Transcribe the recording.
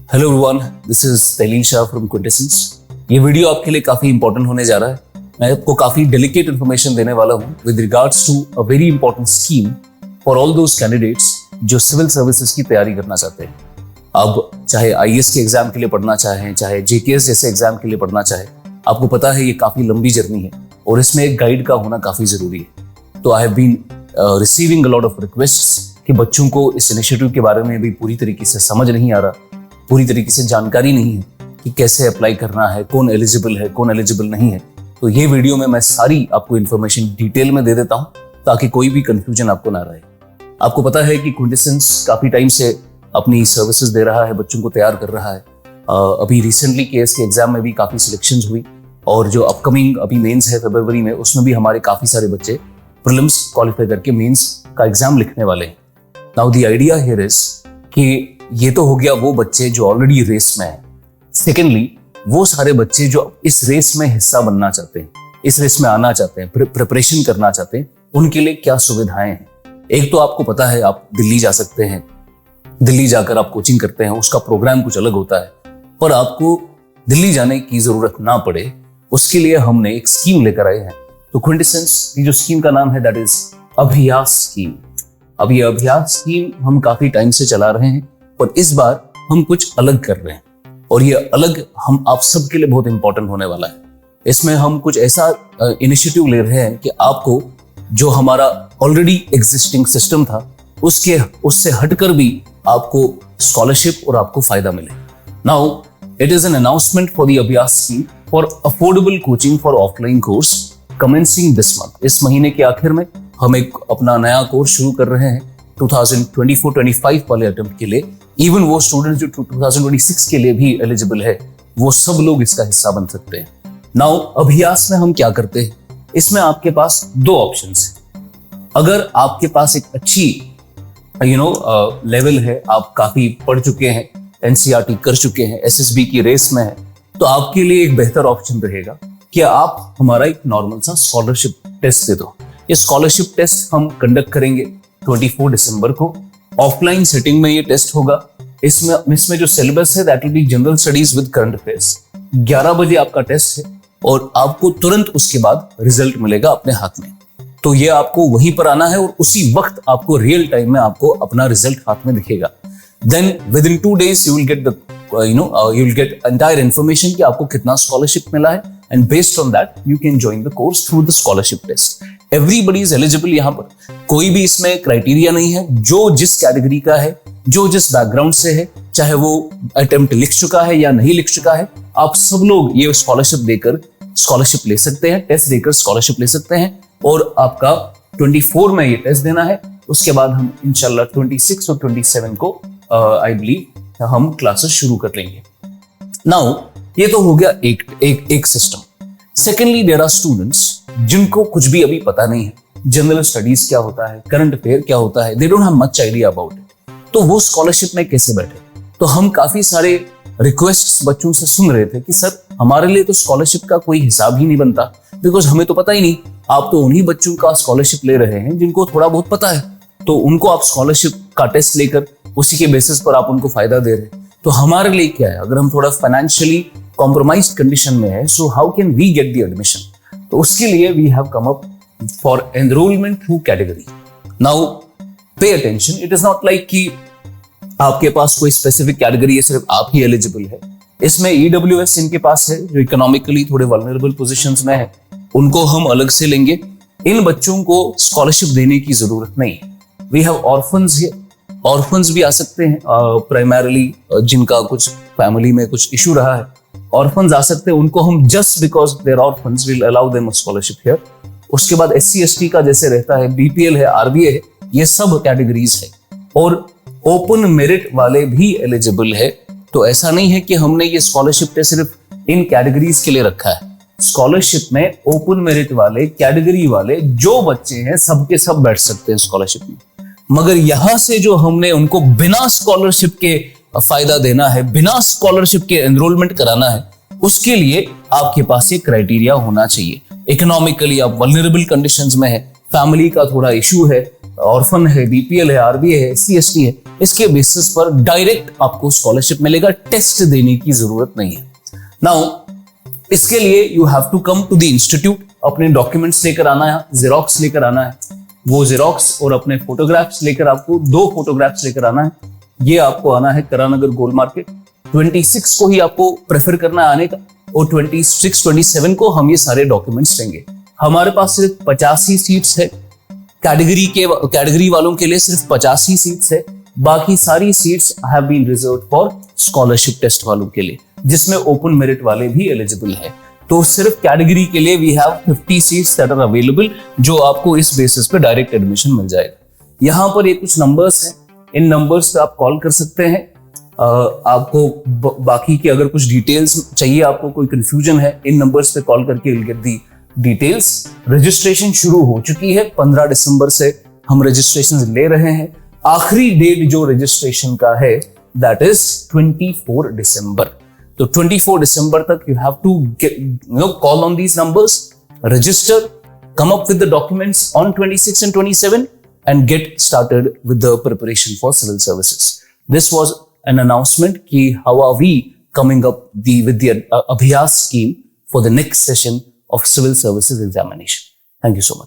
Hello everyone, this is Tailil Shah from Quintessence. ये video आपके लिए काफी इंपॉर्टेंट होने जा रहा है। मैं आपको काफी डेलिकेट इन्फॉर्मेशन देने वाला हूँ with regards to a very important scheme for all those candidates जो सिविल सर्विसेज की तैयारी करना चाहते हैं। अब चाहे आईएएस के एग्जाम के लिए पढ़ना चाहें, चाहे जेकेएस जैसे एग्जाम के लिए पढ़ना चाहे, आपको पता है ये काफी लंबी जर्नी है और इसमें एक गाइड का होना काफी जरूरी है। तो I have been receiving a lot of requests कि बच्चों को इस इनिशिएटिव के बारे में भी पूरी तरीके से समझ नहीं आ रहा, पूरी तरीके से जानकारी नहीं है कि कैसे अप्लाई करना है, कौन एलिजिबल है, कौन एलिजिबल नहीं है। तो ये वीडियो में मैं सारी आपको इन्फॉर्मेशन डिटेल में दे देता हूं ताकि कोई भी कंफ्यूजन आपको ना रहे। आपको पता है कि क्विंटेसेंस काफी टाइम से अपनी सर्विसेज दे रहा है, बच्चों को तैयार कर रहा है। अभी रिसेंटली केएस के एग्जाम में भी काफी सिलेक्शंस हुई और जो अपकमिंग अभी मेंस है फरवरी में, उसमें भी हमारे काफी सारे बच्चे प्रीलिम्स क्वालिफाई करके मेंस का एग्जाम लिखने वाले हैं। Now the idea here is कि ये तो हो गया वो बच्चे जो ऑलरेडी रेस में हैं। सेकेंडली, वो सारे बच्चे जो इस रेस में हिस्सा बनना चाहते हैं, इस रेस में आना चाहते हैं, प्रिपरेशन करना चाहते हैं, उनके लिए क्या सुविधाएं हैं। एक तो आपको पता है आप दिल्ली जा सकते हैं, दिल्ली जाकर आप कोचिंग करते हैं, उसका प्रोग्राम कुछ अलग होता है। पर आपको दिल्ली जाने की जरूरत ना पड़े उसके लिए हमने एक स्कीम लेकर आए हैं। तो क्विंटेसेंस की जो स्कीम का नाम है दैट इज अभ्यास स्कीम। अब ये अभ्यास स्कीम हम काफी टाइम से चला रहे हैं, पर इस बार हम कुछ अलग कर रहे हैं और ये अलग हम आप सबके लिए बहुत इंपॉर्टेंट होने वाला है। इसमें हम कुछ ऐसा इनिशिएटिव ले रहे हैं कि आपको जो हमारा ऑलरेडी एग्जिस्टिंग सिस्टम था उससे हटकर भी आपको स्कॉलरशिप और आपको फायदा मिले। Now it is an announcement for the Abhyas scheme for affordable coaching for offline course commencing this month. इस महीने के आखिर में हम एक अपना नया कोर्स शुरू कर रहे हैं 2024-25 वाले अटेम्प्ट के लिए। इवन वो स्टूडेंट जो 2026 के लिए भी एलिजिबल है, वो सब लोग इसका हिस्सा बन सकते हैं। नाउ अभ्यास में हम क्या करते हैं, इसमें आपके पास दो ऑप्शंस हैं। अगर आपके पास एक अच्छी लेवल है, आप काफी पढ़ चुके हैं, एनसीईआरटी कर चुके हैं, एसएसबी की रेस में है, तो आपके लिए एक बेहतर ऑप्शन रहेगा कि आप हमारा एक नॉर्मल सा स्कॉलरशिप टेस्ट दे दो। ये स्कॉलरशिप टेस्ट हम कंडक्ट करेंगे 24 दिसंबर को। ऑफलाइन सेटिंग में ये टेस्ट होगा। इसमें जो सिलेबस है that will be general studies with current affairs. 11 बजे आपका टेस्ट है और आपको तुरंत उसके बाद रिजल्ट मिलेगा अपने हाथ में। तो ये आपको वहीं पर आना है और उसी वक्त आपको रियल टाइम में आपको अपना रिजल्ट हाथ में दिखेगा। Then within 2 days you will get the you will get entire information कि आपको कितना स्कॉलरशिप मिला है, and based on that you can join the course through the scholarship test. Everybody is eligible। यहाँ पर कोई भी इसमें क्राइटेरिया नहीं है। जो जिस कैटेगरी का है, जो जिस बैकग्राउंड से है, चाहे वो अटेम्प्ट लिख चुका है या नहीं लिख चुका है, आप सब लोग ये स्कॉलरशिप देकर स्कॉलरशिप ले सकते हैं, टेस्ट देकर स्कॉलरशिप ले सकते हैं। और आपका 24 में ये टेस्ट देना है। उसके बाद हम इंशाल्लाह 26 और 27 को आई बिलीव हम क्लासेस शुरू कर लेंगे। नाउ ये तो हो गया एक system. Secondly, there are students जिनको कुछ भी अभी पता नहीं है, जनरल स्टडीज क्या होता है, करंट अफेयर क्या होता है, they don't have much idea about it. तो वो स्कॉलरशिप में कैसे बैठे? तो हम काफी सारे रिक्वेस्ट्स बच्चों से सुन रहे थे कि सर हमारे लिए तो स्कॉलरशिप का कोई हिसाब ही नहीं बनता, बिकॉज हमें तो पता ही नहीं। आप तो उन्हीं बच्चों का स्कॉलरशिप ले रहे हैं जिनको थोड़ा बहुत पता है, तो उनको आप स्कॉलरशिप का टेस्ट लेकर उसी के बेसिस पर आप उनको फायदा दे रहे हैं। तो हमारे लिए क्या है, अगर हम थोड़ा फाइनेंशियली कॉम्प्रोमाइज्ड कंडीशन में है, so how can we get the admission? तो उसके लिए we have come up for enrolment through category. Now pay attention, it is not like कि आपके पास कोई स्पेसिफिक कैटेगरी है, सिर्फ आप ही एलिजिबल है। इसमें ईडब्ल्यूएस इनके पास है जो इकोनॉमिकली थोड़े वल्नरेबल पोजीशंस में है, उनको हम अलग से लेंगे। इन बच्चों को स्कॉलरशिप देने की जरूरत नहीं है। We have orphans here, orphans भी आ सकते हैं, प्राइमरीली जिनका कुछ फैमिली में कुछ इशू रहा है, ऑर्फन्स आ सकते हैं। उनको हम just because they're orphans will allow them scholarship here. उसके बाद SC/ST का जैसे रहता है, BPL है, RBA है, ये सब कैटेगरीज है और ओपन मेरिट वाले भी एलिजिबल है। तो ऐसा नहीं है कि हमने ये स्कॉलरशिप टेस्ट सिर्फ इन कैटेगरीज के लिए रखा है। स्कॉलरशिप में ओपन मेरिट वाले, कैटेगरी वाले जो बच्चे हैं सबके सब बैठ सकते हैं स्कॉलरशिप में। मगर यहां से जो हमने उनको बिना स्कॉलरशिप के फायदा देना है, बिना स्कॉलरशिप के एनरोलमेंट कराना है, उसके लिए आपके पास एक क्राइटेरिया होना चाहिए। इकोनॉमिकली आप वल्नरेबल कंडीशंस में है, फैमिली का थोड़ा इशू है, ऑर्फन है, बीपीएल है, आरबीए है, एससी एसटी है, इसके बेसिस पर डायरेक्ट आपको स्कॉलरशिप मिलेगा, टेस्ट देने की जरूरत नहीं है। नाउ इसके लिए you have to come to the institute, अपने डॉक्यूमेंट्स लेकर आना है, जेरोक्स लेकर आना है, वो जेरोक्स और अपने फोटोग्राफ्स लेकर, आपको 2 फोटोग्राफ्स लेकर आना है। ये आपको आना है करानगर गोल मार्केट, 26 को ही आपको प्रेफर करना है आने का, और 26, 27 को हम ये सारे डॉक्यूमेंट्स लेंगे। हमारे पास सिर्फ 50 ही सीट्स है, कैटेगरी वालों के लिए सिर्फ 50 ही सीट्स है, बाकी सारी seats have been reserved for scholarship test वालों के लिए, जिसमें ओपन मेरिट वाले भी एलिजिबल है। तो सिर्फ कैटेगरी के लिए we have 50 seats that are available, जो आपको इस बेसिस पे डायरेक्ट एडमिशन मिल जाएगा। यहाँ पर ये कुछ नंबर्स हैं, इन नंबर्स पे आप कॉल कर सकते हैं। आपको बाकी की अगर कुछ डिटेल्स चाहिए, आपको कोई कंफ्यूजन है, इन नंबर्स पे कॉल करके will get the details. Registration शुरू हो चुकी है, 15 दिसंबर से हम रजिस्ट्रेशन ले रहे हैं। आखिरी डेट जो रजिस्ट्रेशन का है दैट इज 24 दिसंबर। तो 24 दिसंबर तक you have to call on these numbers, register, come up with the documents on 26 and 27 and get started with the preparation for civil services. This was an announcement ki how are we coming up with the Abhyas scheme for the next session of civil services examination. Thank you so much.